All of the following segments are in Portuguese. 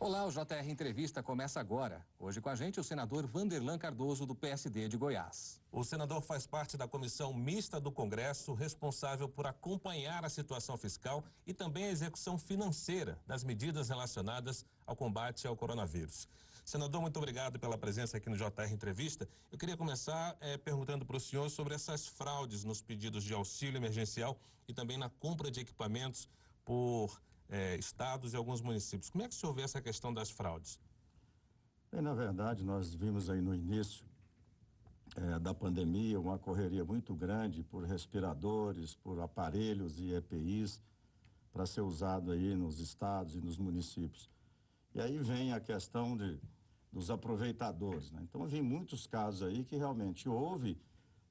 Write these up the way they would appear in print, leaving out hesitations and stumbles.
Olá, o JR Entrevista começa agora. Hoje com a gente o senador Vanderlan Cardoso, do PSD de Goiás. O senador faz parte da comissão mista do Congresso, responsável por acompanhar a situação fiscal e também a execução financeira das medidas relacionadas ao combate ao coronavírus. Senador, muito obrigado pela presença aqui no JR Entrevista. Eu queria começar perguntando para o senhor sobre essas fraudes nos pedidos de auxílio emergencial e também na compra de equipamentos por estados e alguns municípios. Como é que o senhor vê essa questão das fraudes? Bem, na verdade, nós vimos aí no início da pandemia uma correria muito grande por respiradores, por aparelhos e EPIs para ser usado aí nos estados e nos municípios. E aí vem a questão dos aproveitadores, né? Então, vi muitos casos aí que realmente houve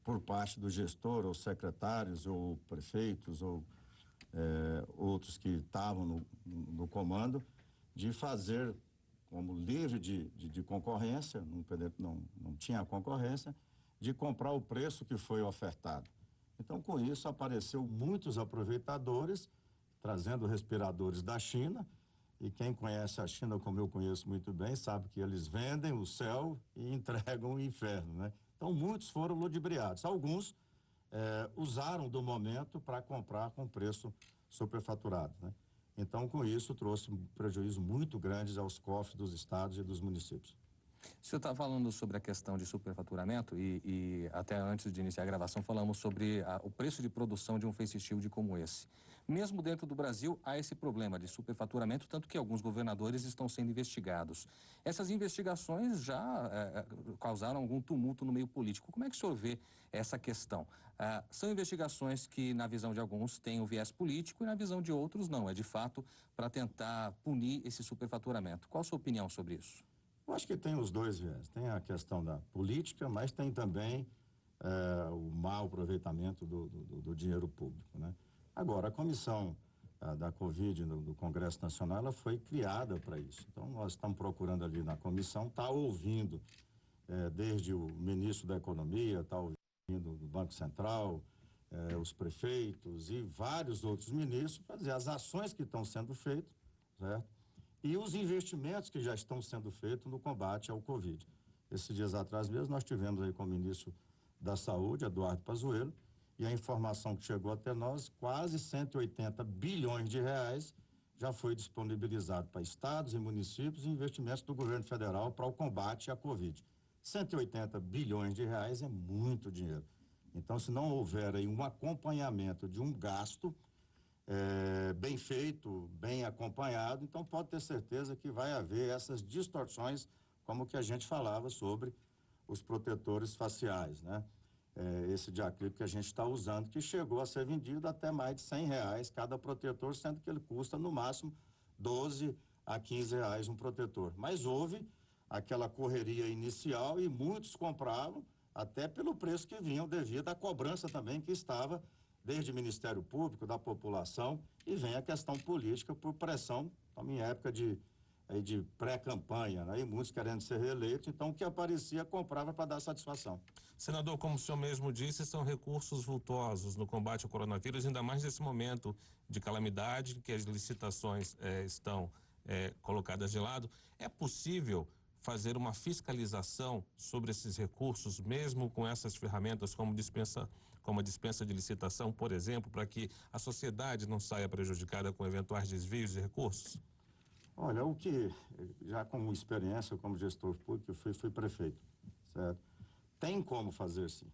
por parte do gestor, ou secretários, ou prefeitos, ou outros que estavam no comando, de fazer como livre de concorrência, não tinha concorrência, de comprar o preço que foi ofertado. Então, com isso, apareceu muitos aproveitadores, trazendo respiradores da China, e quem conhece a China, como eu conheço muito bem, sabe que eles vendem o céu e entregam o inferno, né? Então, muitos foram ludibriados. Alguns usaram do momento para comprar com preço superfaturado, né? Então, com isso, trouxe um prejuízo muito grande aos cofres dos estados e dos municípios. O senhor está falando sobre a questão de superfaturamento e até antes de iniciar a gravação falamos sobre o preço de produção de um face shield como esse. Mesmo dentro do Brasil, há esse problema de superfaturamento, tanto que alguns governadores estão sendo investigados. Essas investigações já causaram algum tumulto no meio político. Como é que o senhor vê essa questão? São investigações que, na visão de alguns, têm o viés político e, na visão de outros, não. É, de fato, para tentar punir esse superfaturamento. Qual a sua opinião sobre isso? Eu acho que tem os dois viés. Tem a questão da política, mas tem também o mau aproveitamento do dinheiro público, né? Agora, a comissão da Covid do Congresso Nacional, ela foi criada para isso. Então, nós estamos procurando ali na comissão, está ouvindo desde o ministro da Economia, está ouvindo do Banco Central, os prefeitos e vários outros ministros, para dizer as ações que estão sendo feitas, certo? E os investimentos que já estão sendo feitos no combate ao Covid. Esses dias atrás mesmo, nós tivemos aí com o ministro da Saúde, Eduardo Pazuello, e a informação que chegou até nós, quase 180 bilhões de reais já foi disponibilizado para estados e municípios e investimentos do governo federal para o combate à Covid. 180 bilhões de reais é muito dinheiro. Então, se não houver aí um acompanhamento de um gasto bem feito, bem acompanhado, então pode ter certeza que vai haver essas distorções, como que a gente falava sobre os protetores faciais, né? Esse de acrílico que a gente está usando, que chegou a ser vendido até mais de R$100 cada protetor, sendo que ele custa no máximo 12 a 15 reais um protetor. Mas houve aquela correria inicial e muitos compravam até pelo preço que vinham devido à cobrança também que estava desde o Ministério Público, da população, e vem a questão política por pressão, em época de pré-campanha, né? E muitos querendo ser reeleitos, então o que aparecia comprava para dar satisfação. Senador, como o senhor mesmo disse, são recursos vultosos no combate ao coronavírus, ainda mais nesse momento de calamidade, que as licitações estão colocadas de lado. É possível fazer uma fiscalização sobre esses recursos, mesmo com essas ferramentas como a dispensa de licitação, por exemplo, para que a sociedade não saia prejudicada com eventuais desvios de recursos? Olha, o que, já com experiência como gestor público, eu fui prefeito, certo? Tem como fazer, sim.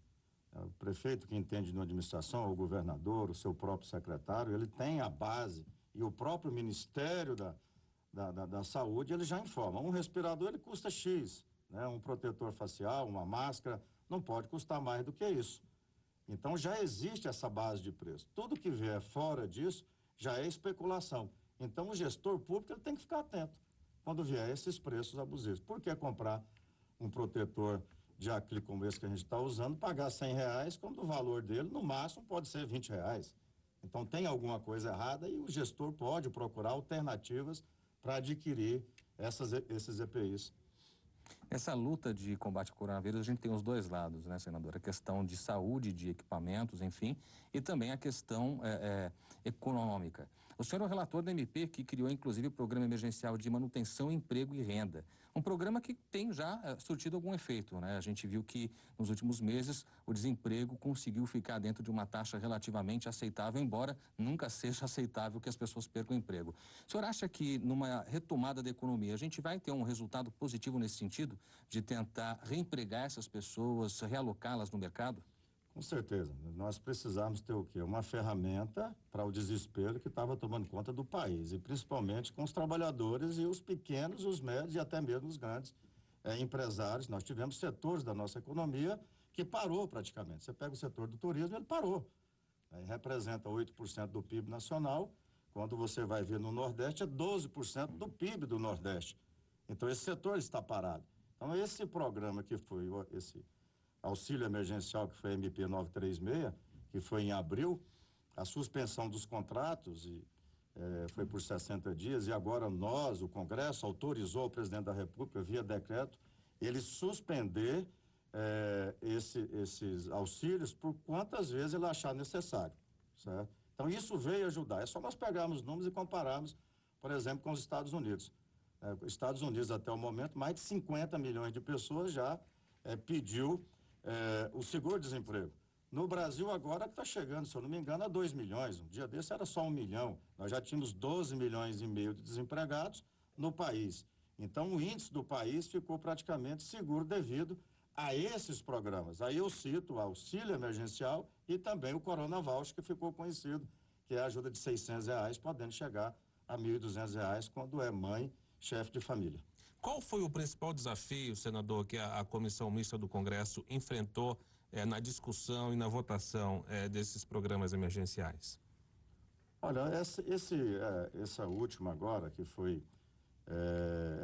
O prefeito que entende de administração, o governador, o seu próprio secretário, ele tem a base e o próprio Ministério da Saúde, ele já informa. Um respirador, ele custa X, né? Um protetor facial, uma máscara, não pode custar mais do que isso. Então, já existe essa base de preço. Tudo que vier fora disso já é especulação. Então, o gestor público ele tem que ficar atento quando vier esses preços abusivos. Por que comprar um protetor de acrílico como esse que a gente está usando, pagar R$100, quando o valor dele, no máximo, pode ser R$20? Então, tem alguma coisa errada e o gestor pode procurar alternativas para adquirir esses EPIs. Essa luta de combate ao coronavírus, a gente tem os dois lados, né, senador? A questão de saúde, de equipamentos, enfim, e também a questão econômica. O senhor é o relator da MP que criou, inclusive, o Programa Emergencial de Manutenção, Emprego e Renda. Um programa que tem já surtido algum efeito, né? A gente viu que nos últimos meses o desemprego conseguiu ficar dentro de uma taxa relativamente aceitável, embora nunca seja aceitável que as pessoas percam o emprego. O senhor acha que numa retomada da economia a gente vai ter um resultado positivo nesse sentido, de tentar reempregar essas pessoas, realocá-las no mercado? Com certeza. Nós precisamos ter o quê? Uma ferramenta para o desespero que estava tomando conta do país, e principalmente com os trabalhadores e os pequenos, os médios e até mesmo os grandes empresários. Nós tivemos setores da nossa economia que parou praticamente. Você pega o setor do turismo, ele parou. Representa 8% do PIB nacional. Quando você vai ver no Nordeste, é 12% do PIB do Nordeste. Então, esse setor está parado. Então, esse programa que foi esse auxílio emergencial, que foi a MP 936, que foi em abril, a suspensão dos contratos foi por 60 dias, e agora o Congresso, autorizou o presidente da República, via decreto, ele suspender esses auxílios por quantas vezes ele achar necessário, certo? Então, isso veio ajudar. É só nós pegarmos os números e compararmos, por exemplo, com os Estados Unidos. Os Estados Unidos, até o momento, mais de 50 milhões de pessoas já pediu o seguro-desemprego. No Brasil, agora está chegando, se eu não me engano, a 2 milhões. Um dia desse era só 1 milhão. Nós já tínhamos 12 milhões e meio de desempregados no país. Então, o índice do país ficou praticamente seguro devido a esses programas. Aí eu cito o auxílio emergencial e também o Corona Voucher, que ficou conhecido, que é a ajuda de R$ 600, podendo chegar a R$ 1.200 quando é mãe, chefe de família. Qual foi o principal desafio, senador, que a Comissão Mista do Congresso enfrentou na discussão e na votação desses programas emergenciais? Olha, essa última agora, que foi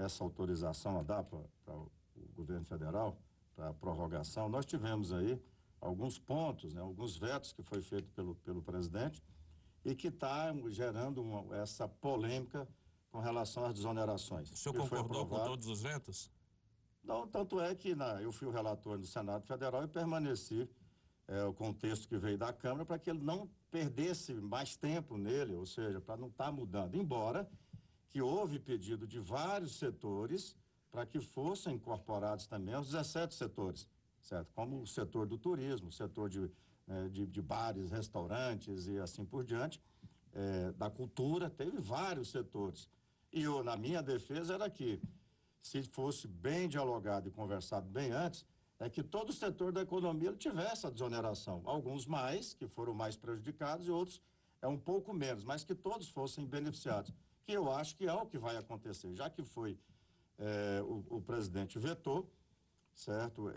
essa autorização a dar para o governo federal, para a prorrogação, nós tivemos aí alguns pontos, né, alguns vetos que foi feito pelo presidente e que está gerando essa polêmica com relação às desonerações. O senhor concordou com todos os vetos? Não, tanto é que eu fui o relator do Senado Federal e permaneci com o texto que veio da Câmara para que ele não perdesse mais tempo nele, ou seja, para não estar mudando. Embora que houve pedido de vários setores para que fossem incorporados também os 17 setores, certo? Como o setor do turismo, o setor de bares, restaurantes e assim por diante, da cultura, teve vários setores. E na minha defesa era que, se fosse bem dialogado e conversado bem antes, que todo o setor da economia ele tivesse a desoneração. Alguns mais, que foram mais prejudicados, e outros um pouco menos, mas que todos fossem beneficiados. Que eu acho que é o que vai acontecer, já que foi o presidente vetou, certo,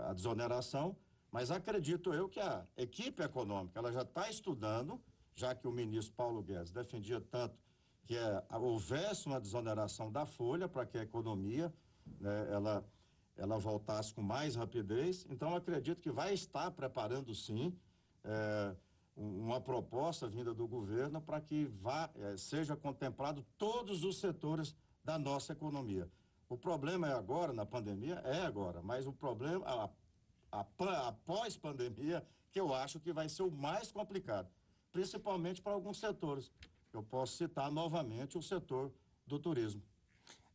a desoneração, mas acredito eu que a equipe econômica ela já está estudando, já que o ministro Paulo Guedes defendia tanto que houvesse uma desoneração da folha para que a economia, né, ela voltasse com mais rapidez. Então, acredito que vai estar preparando, sim, uma proposta vinda do governo para que seja contemplado todos os setores da nossa economia. O problema é agora, na pandemia, mas o problema, após pandemia, que eu acho que vai ser o mais complicado, principalmente para alguns setores. Eu posso citar novamente o setor do turismo.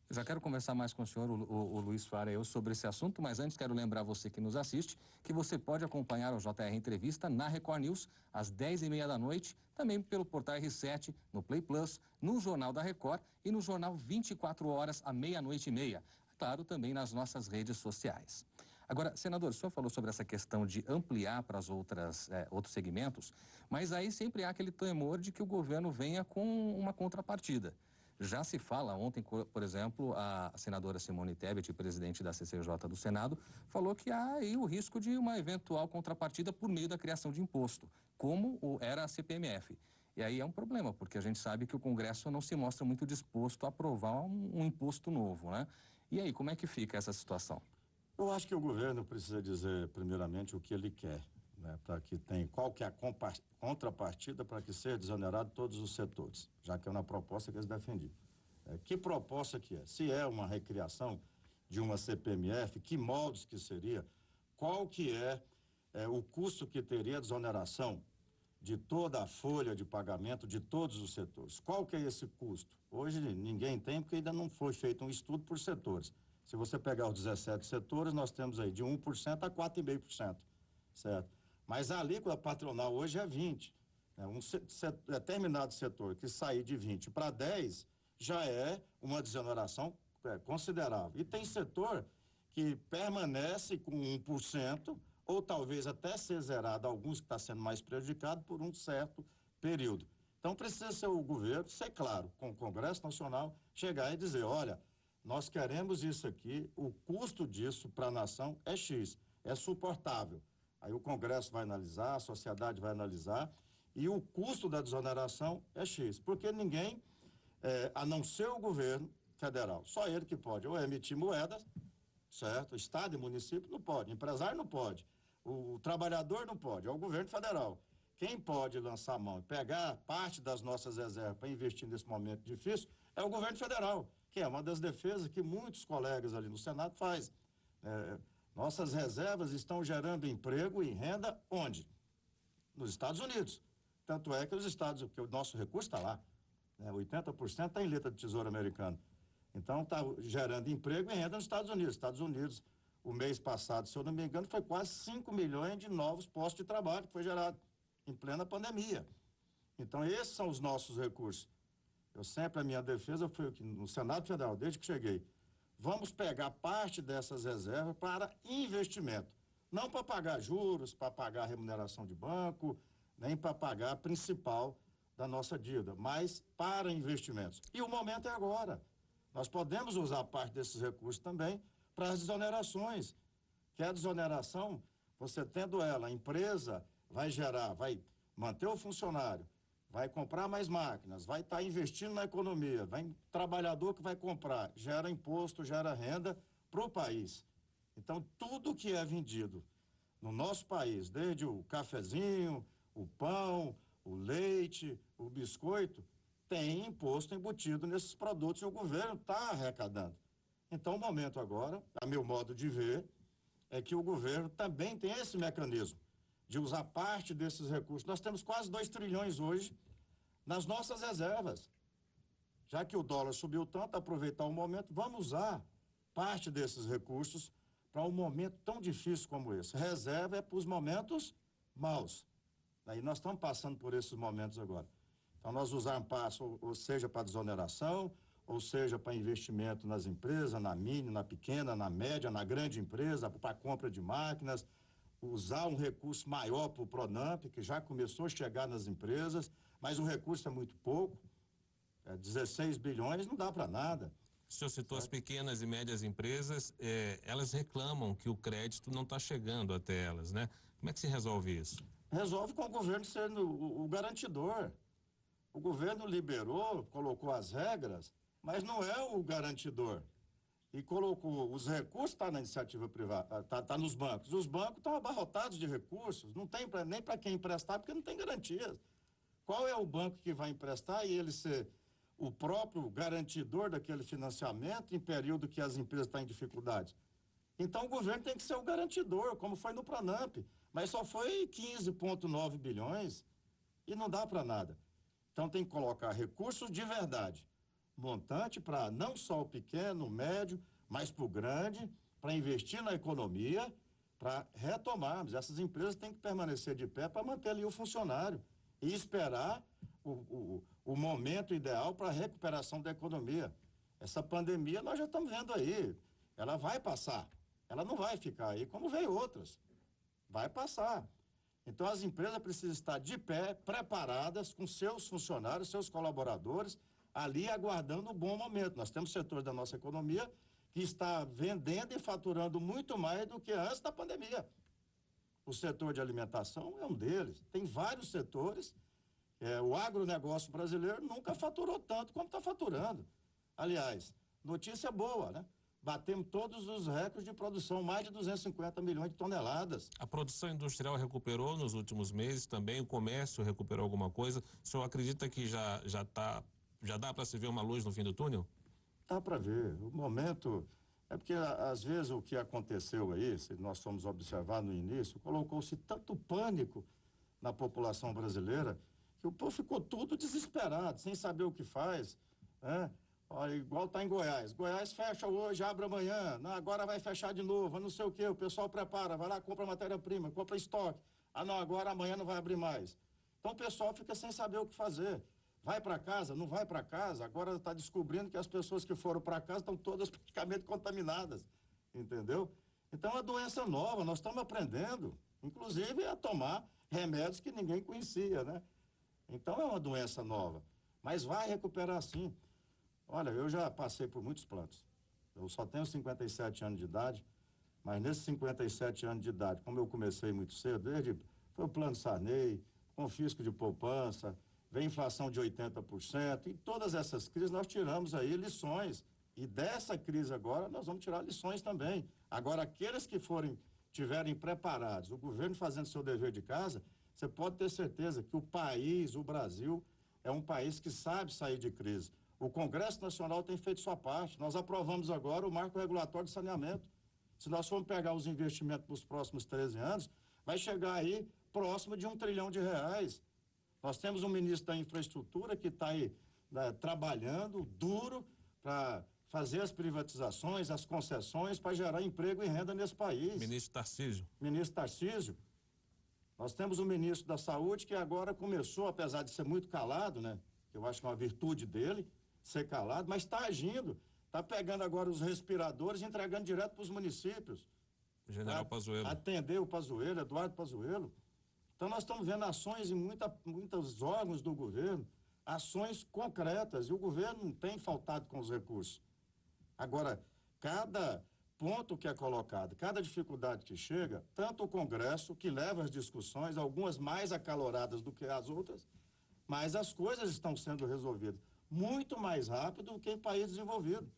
Eu já quero conversar mais com o senhor, o Luiz Fara, sobre esse assunto, mas antes quero lembrar você que nos assiste que você pode acompanhar o JR Entrevista na Record News às 10h30 da noite, também pelo portal R7, no Play Plus, no Jornal da Record e no Jornal 24 Horas à 00:30. Claro, também nas nossas redes sociais. Agora, senador, o senhor falou sobre essa questão de ampliar para as outros segmentos, mas aí sempre há aquele temor de que o governo venha com uma contrapartida. Já se fala, ontem, por exemplo, a senadora Simone Tebet, presidente da CCJ do Senado, falou que há aí o risco de uma eventual contrapartida por meio da criação de imposto, como era a CPMF. E aí é um problema, porque a gente sabe que o Congresso não se mostra muito disposto a aprovar um imposto novo, né? E aí, como é que fica essa situação? Eu acho que o governo precisa dizer, primeiramente, o que ele quer, né, qual que é a contrapartida para que seja desonerado todos os setores, já que é uma proposta que eles defendiam. Que proposta que é? Se é uma recriação de uma CPMF, que moldes que seria? Qual que é o custo que teria a desoneração de toda a folha de pagamento de todos os setores. Qual que é esse custo? Hoje ninguém tem, porque ainda não foi feito um estudo por setores. Se você pegar os 17 setores, nós temos aí de 1% a 4,5%, certo? Mas a alíquota patronal hoje é 20%. Determinado setor que sair de 20 para 10 já é uma desoneração considerável. E tem setor que permanece com 1%, ou talvez até ser zerado, alguns que estão sendo mais prejudicados por um certo período. Então precisa ser o governo, ser claro, com o Congresso Nacional, chegar e dizer, olha, nós queremos isso aqui, o custo disso para a nação é X, é suportável. Aí o Congresso vai analisar, a sociedade vai analisar, e o custo da desoneração é X, porque ninguém, a não ser o governo federal, só ele que pode, ou emitir moedas, certo? Estado e município não pode, empresário não pode, o trabalhador não pode, é o governo federal. Quem pode lançar a mão e pegar parte das nossas reservas para investir nesse momento difícil é o governo federal, que é uma das defesas que muitos colegas ali no Senado fazem. Nossas reservas estão gerando emprego e renda onde? Nos Estados Unidos. Tanto é que que o nosso recurso está lá. 80% está em letra de tesouro americano. Então, está gerando emprego e renda nos Estados Unidos. Estados Unidos, o mês passado, se eu não me engano, foi quase 5 milhões de novos postos de trabalho que foi gerado em plena pandemia. Então, esses são os nossos recursos. A minha defesa foi aqui no Senado Federal, desde que cheguei. Vamos pegar parte dessas reservas para investimento. Não para pagar juros, para pagar remuneração de banco, nem para pagar a principal da nossa dívida, mas para investimentos. E o momento é agora. Nós podemos usar parte desses recursos também para as desonerações, que a desoneração, você tendo ela, a empresa vai manter o funcionário, vai comprar mais máquinas, vai estar investindo na economia, trabalhador que vai comprar, gera imposto, gera renda para o país. Então, tudo que é vendido no nosso país, desde o cafezinho, o pão, o leite, o biscoito, tem imposto embutido nesses produtos e o governo está arrecadando. Então, o momento agora, a meu modo de ver, é que o governo também tem esse mecanismo de usar parte desses recursos. Nós temos quase 2 trilhões hoje nas nossas reservas. Já que o dólar subiu tanto, aproveitar o momento, vamos usar parte desses recursos para um momento tão difícil como esse. Reserva é para os momentos maus. Aí nós estamos passando por esses momentos agora. Então, nós usamos ou seja para desoneração, ou seja para investimento nas empresas, na mini, na pequena, na média, na grande empresa, para compra de máquinas, usar um recurso maior para o Pronamp, que já começou a chegar nas empresas, mas o recurso é muito pouco, 16 bilhões não dá para nada. O senhor citou as pequenas e médias empresas, elas reclamam que o crédito não está chegando até elas, né? Como é que se resolve isso? Resolve com o governo sendo o garantidor. O governo liberou, colocou as regras, mas não é o garantidor. E colocou os recursos, está na iniciativa privada, está nos bancos. Os bancos estão abarrotados de recursos, não tem nem para quem emprestar, porque não tem garantias. Qual é o banco que vai emprestar e ele ser o próprio garantidor daquele financiamento em período que as empresas estão em dificuldade? Então o governo tem que ser o garantidor, como foi no Pronamp, mas só foi 15,9 bilhões e não dá para nada. Então tem que colocar recursos de verdade, montante para não só o pequeno, o médio, mas para o grande, para investir na economia, para retomarmos. Essas empresas têm que permanecer de pé para manter ali o funcionário e esperar o momento ideal para a recuperação da economia. Essa pandemia nós já estamos vendo aí, ela vai passar, ela não vai ficar aí como veio outras, vai passar. Então as empresas precisam estar de pé, preparadas com seus funcionários, seus colaboradores, ali aguardando um bom momento. Nós temos setores da nossa economia que está vendendo e faturando muito mais do que antes da pandemia. O setor de alimentação é um deles. Tem vários setores. O agronegócio brasileiro nunca faturou tanto como está faturando. Aliás, notícia boa, né? Batemos todos os recordes de produção, mais de 250 milhões de toneladas. A produção industrial recuperou nos últimos meses também, o comércio recuperou alguma coisa. O senhor acredita que já dá para se ver uma luz no fim do túnel? Dá para ver. O momento... É porque, às vezes, o que aconteceu aí, se nós formos observar no início, colocou-se tanto pânico na população brasileira, que o povo ficou tudo desesperado, sem saber o que faz, né? Olha, igual está em Goiás. Goiás fecha hoje, abre amanhã, não, agora vai fechar de novo, não sei o quê, o pessoal prepara, vai lá, compra matéria-prima, compra estoque. Ah, não, agora amanhã não vai abrir mais. Então o pessoal fica sem saber o que fazer. Vai para casa, não vai para casa, agora está descobrindo que as pessoas que foram para casa estão todas praticamente contaminadas, entendeu? Então é uma doença nova, nós estamos aprendendo, inclusive a tomar remédios que ninguém conhecia, né? Então é uma doença nova, mas vai recuperar sim. Olha, eu já passei por muitos planos. Eu só tenho 57 anos de idade, mas nesses 57 anos de idade, como eu comecei muito cedo, foi o plano Sarney, confisco de poupança, vem inflação de 80%, e todas essas crises nós tiramos aí lições. E dessa crise agora nós vamos tirar lições também. Agora, aqueles que tiverem preparados, o governo fazendo seu dever de casa, você pode ter certeza que o país, o Brasil, é um país que sabe sair de crise. O Congresso Nacional tem feito sua parte. Nós aprovamos agora o marco regulatório de saneamento. Se nós formos pegar os investimentos para os próximos 13 anos, vai chegar aí próximo de R$1 trilhão. Nós temos um ministro da Infraestrutura que está aí, né, trabalhando duro para fazer as privatizações, as concessões, para gerar emprego e renda nesse país. Ministro Tarcísio. Ministro Tarcísio. Nós temos um ministro da Saúde que agora começou, apesar de ser muito calado, né? Eu acho que é uma virtude dele, ser calado, mas está agindo. Está pegando agora os respiradores e entregando direto para os municípios. General Pazuello. Atender o Pazuello, Eduardo Pazuello. Então nós estamos vendo ações em muitos órgãos do governo, ações concretas, e o governo não tem faltado com os recursos. Agora, cada ponto que é colocado, cada dificuldade que chega, tanto o Congresso, que leva as discussões, algumas mais acaloradas do que as outras, mas as coisas estão sendo resolvidas muito mais rápido do que em país desenvolvido.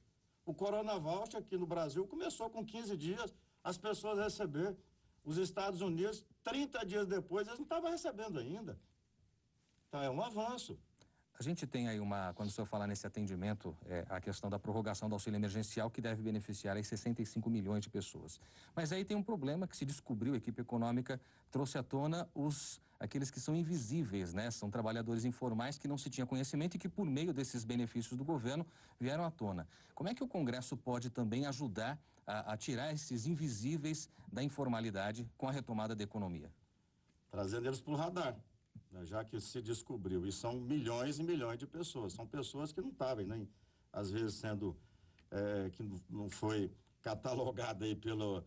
O Corona Voucher aqui no Brasil começou com 15 dias as pessoas receber. Os Estados Unidos, 30 dias depois, eles não estavam recebendo ainda. Então é um avanço. A gente tem aí quando o senhor fala nesse atendimento, a questão da prorrogação do auxílio emergencial, que deve beneficiar aí 65 milhões de pessoas. Mas aí tem um problema que se descobriu, a equipe econômica trouxe à tona aqueles que são invisíveis, né? São trabalhadores informais que não se tinha conhecimento e que, por meio desses benefícios do governo, vieram à tona. Como é que o Congresso pode também ajudar a tirar esses invisíveis da informalidade com a retomada da economia? Trazendo eles para o radar, né, já que se descobriu, e são milhões e milhões de pessoas, são pessoas que não estavam, nem às vezes que não foi catalogada aí pelo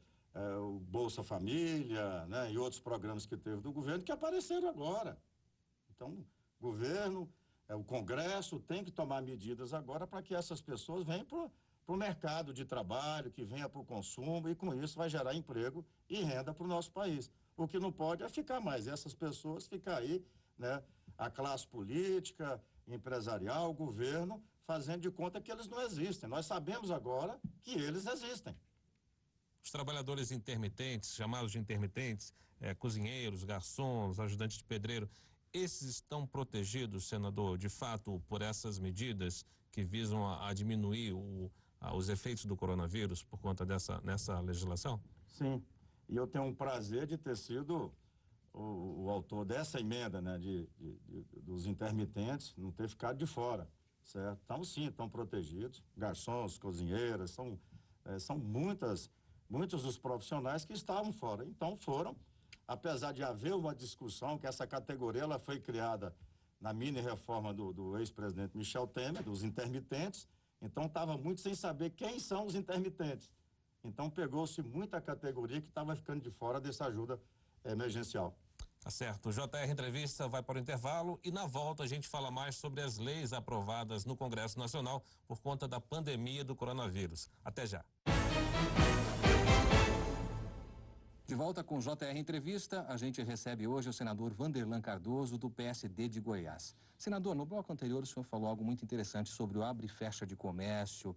o Bolsa Família, né, e outros programas que teve do governo, que apareceram agora. Então, o governo, o Congresso tem que tomar medidas agora para que essas pessoas venham para o mercado de trabalho, que venha para o consumo, e com isso vai gerar emprego e renda para o nosso país. O que não pode é ficar mais, essas pessoas ficar aí, né, a classe política, empresarial, o governo, fazendo de conta que eles não existem. Nós sabemos agora que eles existem. Os trabalhadores intermitentes, chamados de intermitentes, cozinheiros, garçons, ajudantes de pedreiro, esses estão protegidos, senador, de fato, por essas medidas que visam a diminuir os efeitos do coronavírus por conta nessa legislação? Sim, e eu tenho um prazer de ter sido o autor dessa emenda, né, dos intermitentes, não ter ficado de fora, certo? Então, sim, estão protegidos, garçons, cozinheiras, são muitos dos profissionais que estavam fora. Então, apesar de haver uma discussão que essa categoria ela foi criada na mini-reforma do ex-presidente Michel Temer, dos intermitentes, então estava muito sem saber quem são os intermitentes. Então, pegou-se muita categoria que estava ficando de fora dessa ajuda emergencial. Tá certo. O JR Entrevista vai para o intervalo e na volta a gente fala mais sobre as leis aprovadas no Congresso Nacional por conta da pandemia do coronavírus. Até já. De volta com o JR Entrevista, a gente recebe hoje o senador Vanderlan Cardoso, do PSD de Goiás. Senador, no bloco anterior o senhor falou algo muito interessante sobre o abre e fecha de comércio,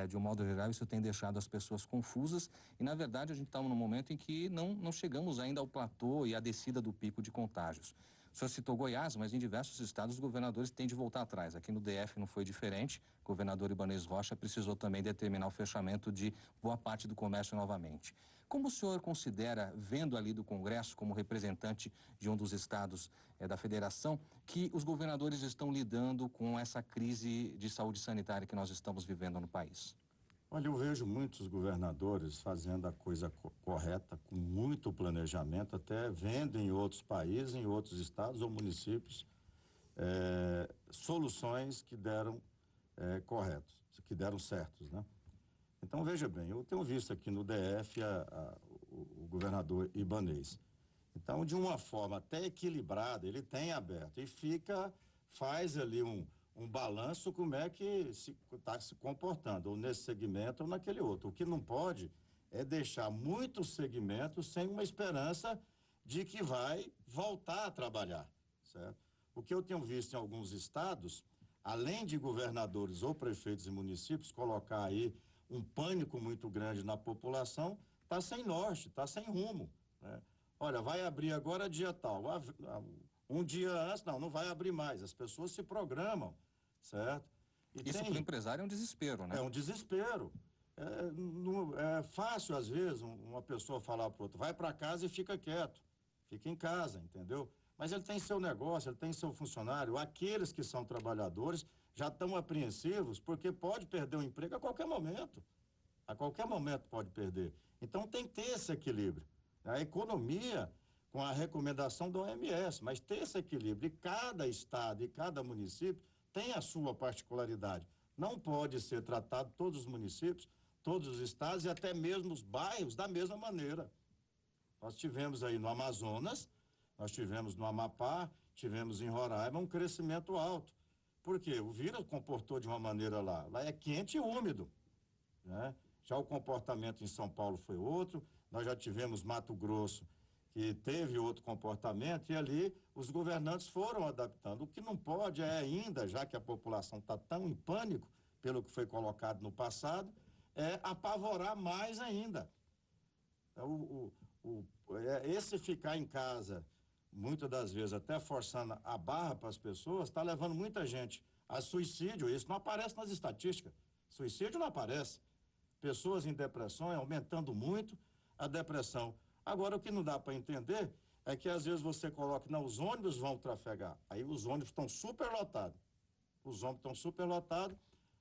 de um modo geral isso tem deixado as pessoas confusas e na verdade a gente está num momento em que não chegamos ainda ao platô e à descida do pico de contágios. O O senhor citou Goiás, mas em diversos estados os governadores têm de voltar atrás. Aqui no DF não foi diferente. O governador Ibanez Rocha precisou também determinar o fechamento de boa parte do comércio novamente. Como o senhor considera, vendo ali do Congresso, como representante de um dos estados da federação, que os governadores estão lidando com essa crise de saúde sanitária que nós estamos vivendo no país? Olha, eu vejo muitos governadores fazendo a coisa correta, com muito planejamento, até vendo em outros países, em outros estados ou municípios, soluções que deram corretos, que deram certos, né? Então, veja bem, eu tenho visto aqui no DF o governador Ibanez. Então, de uma forma até equilibrada, ele tem aberto e faz ali um balanço como é que está se comportando, ou nesse segmento ou naquele outro. O que não pode é deixar muitos segmentos sem uma esperança de que vai voltar a trabalhar, certo? O que eu tenho visto em alguns estados, além de governadores ou prefeitos e municípios colocar aí um pânico muito grande na população, está sem norte, está sem rumo, né? Olha, vai abrir agora dia tal, um dia antes, não vai abrir mais, as pessoas se programam, certo? Isso para o empresário é um desespero, né? É um desespero. É fácil, às vezes, uma pessoa falar para outra, vai para casa e fica quieto, fica em casa, entendeu? Mas ele tem seu negócio, ele tem seu funcionário, aqueles que são trabalhadores já estão apreensivos porque pode perder o emprego a qualquer momento pode perder. Então tem que ter esse equilíbrio. A economia, com a recomendação da OMS, mas ter esse equilíbrio, e cada estado e cada município tem a sua particularidade. Não pode ser tratado todos os municípios, todos os estados e até mesmo os bairros da mesma maneira. Nós tivemos aí no Amazonas, nós tivemos no Amapá, tivemos em Roraima um crescimento alto. Por quê? O vírus comportou de uma maneira lá. Lá é quente e úmido, né? Já o comportamento em São Paulo foi outro. Nós já tivemos Mato Grosso, que teve outro comportamento, e ali os governantes foram adaptando. O que não pode é ainda, já que a população está tão em pânico pelo que foi colocado no passado, é apavorar mais ainda. Esse ficar em casa, muitas das vezes até forçando a barra para as pessoas, está levando muita gente a suicídio. Isso não aparece nas estatísticas. Suicídio não aparece. Pessoas em depressão, aumentando muito a depressão. Agora, o que não dá para entender é que às vezes você coloca, não, os ônibus vão trafegar. Aí os ônibus estão superlotados.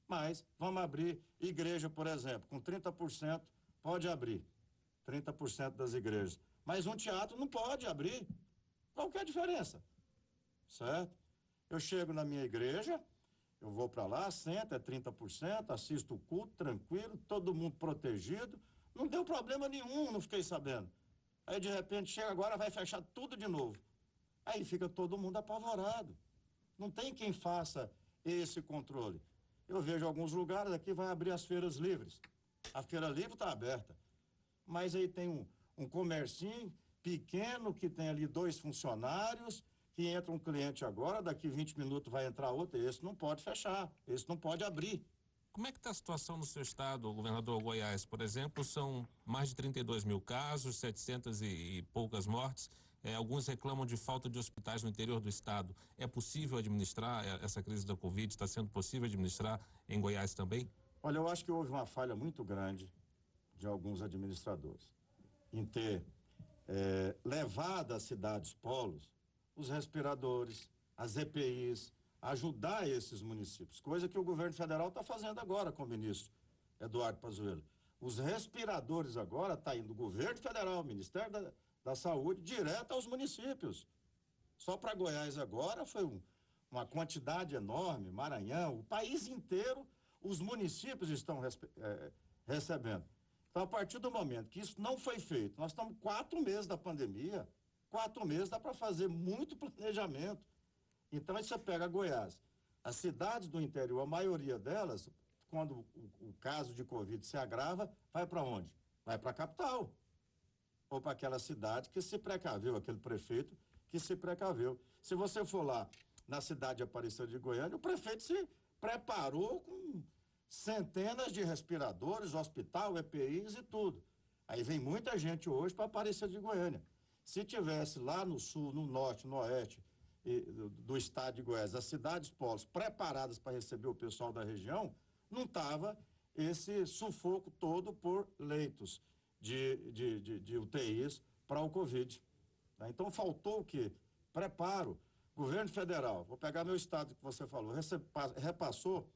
Mas vamos abrir igreja, por exemplo, com 30% pode abrir. 30% das igrejas. Mas um teatro não pode abrir. Qual que é a diferença? Certo? Eu chego na minha igreja, eu vou para lá, sento, é 30%, assisto o culto, tranquilo, todo mundo protegido, não deu problema nenhum, não fiquei sabendo. Aí, de repente, chega agora, vai fechar tudo de novo. Aí fica todo mundo apavorado. Não tem quem faça esse controle. Eu vejo alguns lugares aqui, vai abrir as feiras livres. A feira livre está aberta. Mas aí tem um comercinho pequeno, que tem ali 2 funcionários, que entra um cliente agora, daqui 20 minutos vai entrar outro, esse não pode fechar, esse não pode abrir. Como é que está a situação no seu estado, governador Goiás? Por exemplo, são mais de 32 mil casos, 700 e poucas mortes. Alguns reclamam de falta de hospitais no interior do estado. É possível administrar essa crise da Covid? Está sendo possível administrar em Goiás também? Olha, eu acho que houve uma falha muito grande de alguns administradores em ter levado às cidades polos os respiradores, as EPIs, ajudar esses municípios, coisa que o governo federal está fazendo agora com o ministro Eduardo Pazuello. Os respiradores agora está indo do governo federal, Ministério da Saúde, direto aos municípios. Só para Goiás agora foi uma quantidade enorme, Maranhão, o país inteiro, os municípios estão recebendo. Então, a partir do momento que isso não foi feito, nós estamos 4 meses da pandemia, 4 meses dá para fazer muito planejamento. Então, aí você pega Goiás, as cidades do interior, a maioria delas, quando o caso de Covid se agrava, vai para onde? Vai para a capital. Ou para aquela cidade que se precaveu, aquele prefeito que se precaveu. Se você for lá na cidade de Aparecida de Goiânia, o prefeito se preparou com centenas de respiradores, hospital, EPIs e tudo. Aí vem muita gente hoje para Aparecida de Goiânia. Se tivesse lá no sul, no norte, no oeste, do estado de Goiás, as cidades polos preparadas para receber o pessoal da região, não estava esse sufoco todo por leitos de UTIs para o Covid. Tá? Então, faltou o quê? Preparo. Governo federal, vou pegar meu estado que você falou, repassou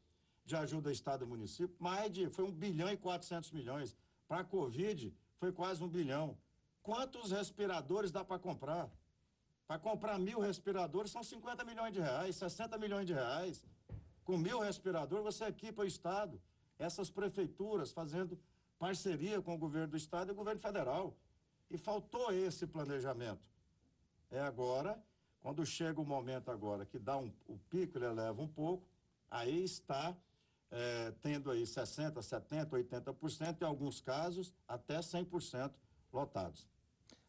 de ajuda a estado e município, foi 1 bilhão e 400 milhões. Para a Covid, foi quase 1 bilhão. Quantos respiradores dá para comprar? Para comprar 1.000 respiradores são 50 milhões de reais, 60 milhões de reais. Com 1.000 respiradores, você equipa o estado. Essas prefeituras fazendo parceria com o governo do estado e o governo federal. E faltou esse planejamento. É agora, quando chega o momento agora que dá o pico, ele eleva um pouco, aí está tendo aí 60%, 70%, 80%, em alguns casos até 100% lotados.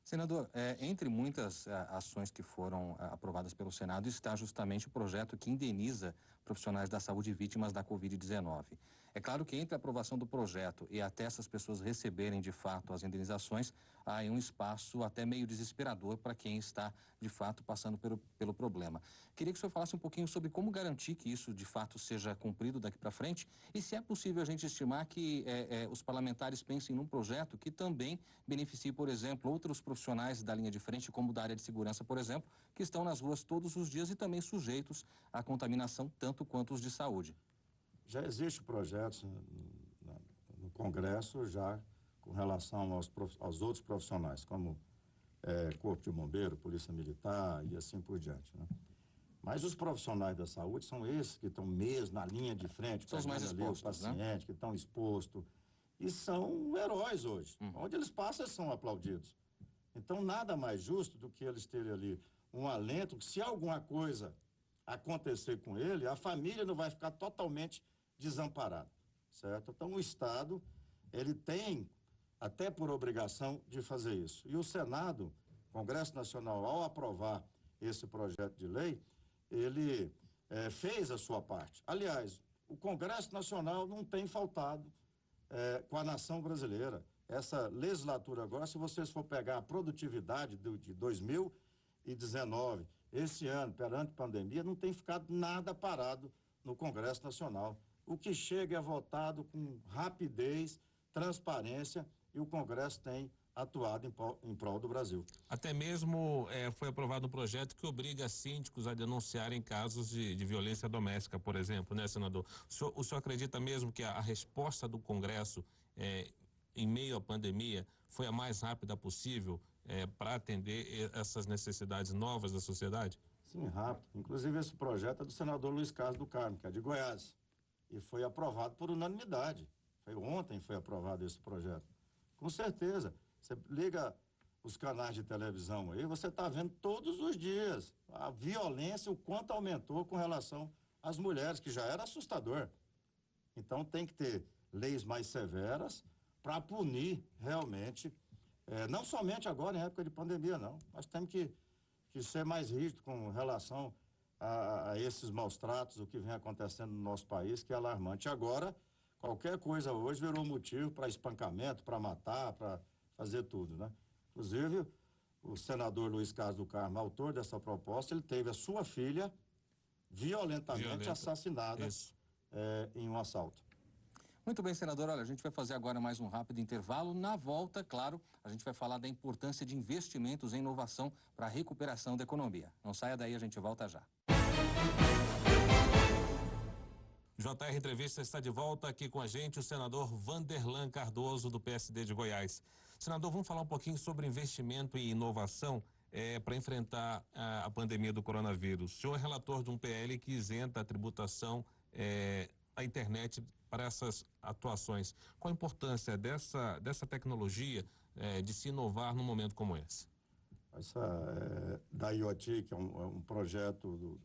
Senador, entre muitas ações que foram aprovadas pelo Senado está justamente o projeto que indeniza profissionais da saúde vítimas da Covid-19. É claro que entre a aprovação do projeto e até essas pessoas receberem de fato as indenizações, há um espaço até meio desesperador para quem está de fato passando pelo problema. Queria que o senhor falasse um pouquinho sobre como garantir que isso de fato seja cumprido daqui para frente e se é possível a gente estimar que os parlamentares pensem num projeto que também beneficie, por exemplo, outros profissionais da linha de frente, como da área de segurança, por exemplo, que estão nas ruas todos os dias e também sujeitos à contaminação, tanto quanto os de saúde. Já existe projetos no Congresso já com relação aos outros profissionais, como Corpo de Bombeiro, Polícia Militar e assim por diante, né? Mas os profissionais da saúde são esses que estão mesmo na linha de frente, são os mais expostos, o paciente, né? Que estão expostos, e são heróis hoje. Onde eles passam, eles são aplaudidos. Então, nada mais justo do que eles terem ali um alento, que se alguma coisa acontecer com ele, a família não vai ficar totalmente desamparada, certo? Então, o Estado, ele tem, até por obrigação, de fazer isso. E o Senado, Congresso Nacional, ao aprovar esse projeto de lei, ele fez a sua parte. Aliás, o Congresso Nacional não tem faltado com a nação brasileira. Essa legislatura agora, se vocês for pegar a produtividade de 2019, esse ano, perante a pandemia, não tem ficado nada parado no Congresso Nacional. O que chega é votado com rapidez, transparência, e o Congresso tem atuado em prol do Brasil. Até mesmo foi aprovado um projeto que obriga síndicos a denunciarem casos de violência doméstica, por exemplo, né, senador? O senhor acredita mesmo que a resposta do Congresso em meio à pandemia foi a mais rápida possível para atender essas necessidades novas da sociedade? Sim, rápido. Inclusive esse projeto é do senador Luiz Carlos do Carmo, que é de Goiás, e foi aprovado por unanimidade. Ontem foi aprovado esse projeto. Com certeza. Você liga os canais de televisão aí, você está vendo todos os dias a violência, o quanto aumentou com relação às mulheres, que já era assustador. Então tem que ter leis mais severas para punir realmente, não somente agora em época de pandemia, não. Nós temos que ser mais rígido com relação a esses maus tratos, o que vem acontecendo no nosso país, que é alarmante. Agora, qualquer coisa hoje virou motivo para espancamento, para matar, para fazer tudo, né? Inclusive, o senador Luiz Carlos do Carmo, autor dessa proposta, ele teve a sua filha violentamente assassinada em um assalto. Muito bem, senador. Olha, a gente vai fazer agora mais um rápido intervalo. Na volta, claro, a gente vai falar da importância de investimentos em inovação para a recuperação da economia. Não saia daí, a gente volta já. JR Entrevista está de volta aqui com a gente o senador Vanderlan Cardoso, do PSD de Goiás. Senador, vamos falar um pouquinho sobre investimento e inovação para enfrentar a pandemia do coronavírus. O senhor é relator de um PL que isenta a tributação à internet para essas atuações. Qual a importância dessa tecnologia de se inovar num momento como esse? Da IoT, que é um projeto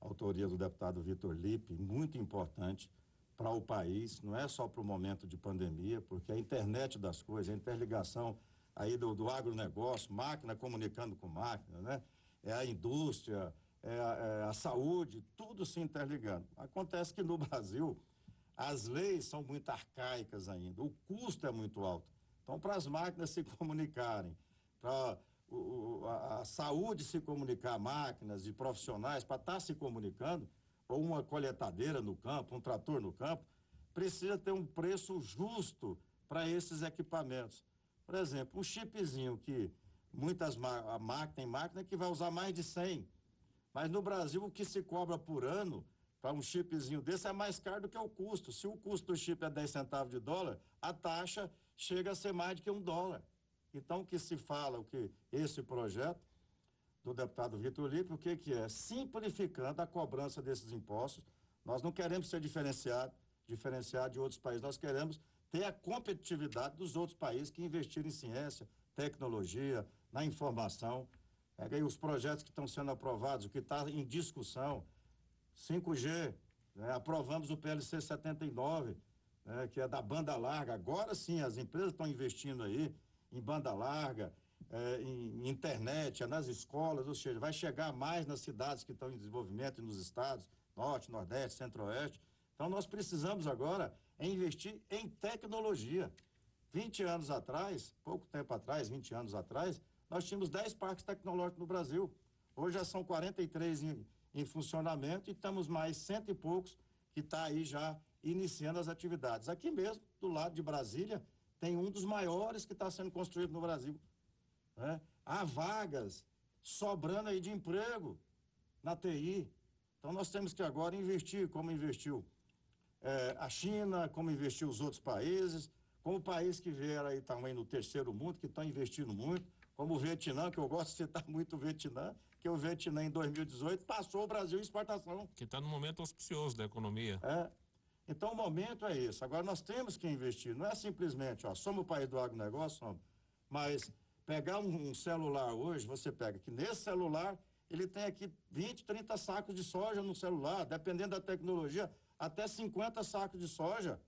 autoria do deputado Vitor Lippe, muito importante para o país, não é só para o momento de pandemia, porque a internet das coisas, a interligação aí do agronegócio, máquina comunicando com máquina, né? É a indústria, a saúde, tudo se interligando. Acontece que no Brasil as leis são muito arcaicas ainda, o custo é muito alto. Então, para as máquinas se comunicarem, para a saúde se comunicar, máquinas e profissionais para estar se comunicando, ou uma coletadeira no campo, um trator no campo, precisa ter um preço justo para esses equipamentos. Por exemplo, um chipzinho que tem máquina que vai usar mais de 100, mas no Brasil o que se cobra por ano para um chipzinho desse é mais caro do que o custo. Se o custo do chip é 10 centavos de dólar, a taxa chega a ser mais do que $1. Então, o que se fala, o que esse projeto do deputado Vitor Lippe, o que é? Simplificando a cobrança desses impostos. Nós não queremos ser diferenciado de outros países, nós queremos ter a competitividade dos outros países que investiram em ciência, tecnologia, na informação. Pega aí os projetos que estão sendo aprovados, o que está em discussão, 5G, né? Aprovamos o PLC 79, né? Que é da banda larga. Agora sim, as empresas estão investindo aí em banda larga, em internet, nas escolas, ou seja, vai chegar mais nas cidades que estão em desenvolvimento e nos estados, Norte, Nordeste, Centro-Oeste. Então, nós precisamos agora investir em tecnologia. 20 anos atrás, pouco tempo atrás, 20 anos atrás, nós tínhamos 10 parques tecnológicos no Brasil. Hoje já são 43 em funcionamento e estamos mais 100 e poucos que está aí já iniciando as atividades. Aqui mesmo, do lado de Brasília, tem um dos maiores que está sendo construído no Brasil. Né? Há vagas sobrando aí de emprego na TI. Então, nós temos que agora investir como investiu a China, como investiu os outros países, como o país que vieram aí também no terceiro mundo, que estão investindo muito, como o Vietnã, que eu gosto de citar muito o Vietnã, que o Vietnã em 2018 passou o Brasil em exportação. Que está no momento auspicioso da economia. Então o momento é esse. Agora nós temos que investir, não é simplesmente, somos o país do agronegócio, mas pegar um celular hoje, você pega que nesse celular, ele tem aqui 20, 30 sacos de soja no celular, dependendo da tecnologia, até 50 sacos de soja,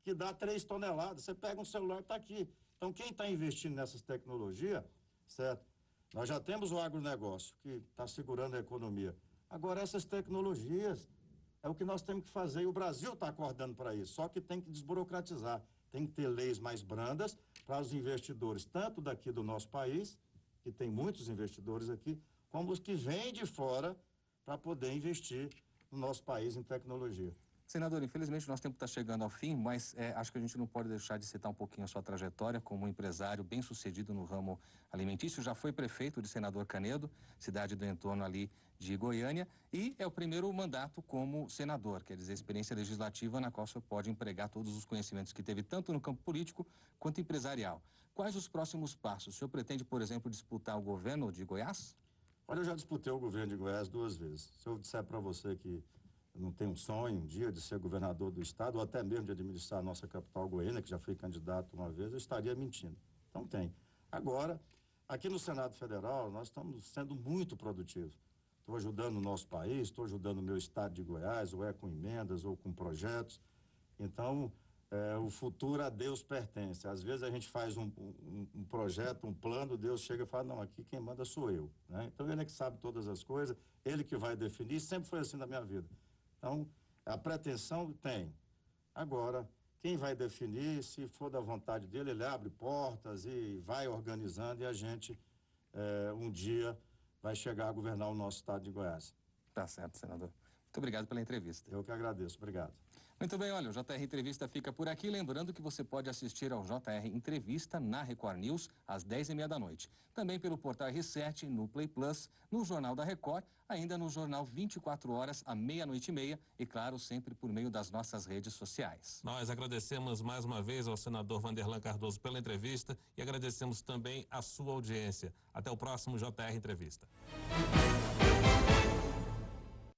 que dá 3 toneladas. Você pega um celular e está aqui. Então, quem está investindo nessas tecnologias, certo? Nós já temos o agronegócio, que está segurando a economia. Agora, essas tecnologias é o que nós temos que fazer, e o Brasil está acordando para isso, só que tem que desburocratizar, tem que ter leis mais brandas para os investidores, tanto daqui do nosso país, que tem muitos investidores aqui, como os que vêm de fora para poder investir no nosso país em tecnologia. Senador, infelizmente nosso tempo está chegando ao fim, mas acho que a gente não pode deixar de citar um pouquinho a sua trajetória como empresário bem-sucedido no ramo alimentício. Já foi prefeito de Senador Canedo, cidade do entorno ali de Goiânia, e é o primeiro mandato como senador, quer dizer, experiência legislativa na qual o senhor pode empregar todos os conhecimentos que teve tanto no campo político quanto empresarial. Quais os próximos passos? O senhor pretende, por exemplo, disputar o governo de Goiás? Olha, eu já disputei o governo de Goiás 2 vezes. Se eu disser para você que eu não tenho um sonho um dia de ser governador do estado, ou até mesmo de administrar a nossa capital Goiânia, que já fui candidato uma vez, eu estaria mentindo. Então tem. Agora, aqui no Senado Federal, nós estamos sendo muito produtivos. Estou ajudando o nosso país, estou ajudando o meu estado de Goiás, ou com emendas, ou com projetos. Então, o futuro a Deus pertence. Às vezes a gente faz um projeto, um plano, Deus chega e fala, não, aqui quem manda sou eu. Né? Então, ele é que sabe todas as coisas, ele que vai definir, sempre foi assim na minha vida. Então, a pretensão tem. Agora, quem vai definir, se for da vontade dele, ele abre portas e vai organizando e a gente, um dia, vai chegar a governar o nosso estado de Goiás. Tá certo, senador. Muito obrigado pela entrevista. Eu que agradeço. Obrigado. Muito bem, olha, o JR Entrevista fica por aqui. Lembrando que você pode assistir ao JR Entrevista na Record News às 10h30 da noite. Também pelo portal R7, no Play Plus, no Jornal da Record, ainda no Jornal 24 horas, à 00h30 e, claro, sempre por meio das nossas redes sociais. Nós agradecemos mais uma vez ao senador Vanderlan Cardoso pela entrevista e agradecemos também a sua audiência. Até o próximo JR Entrevista.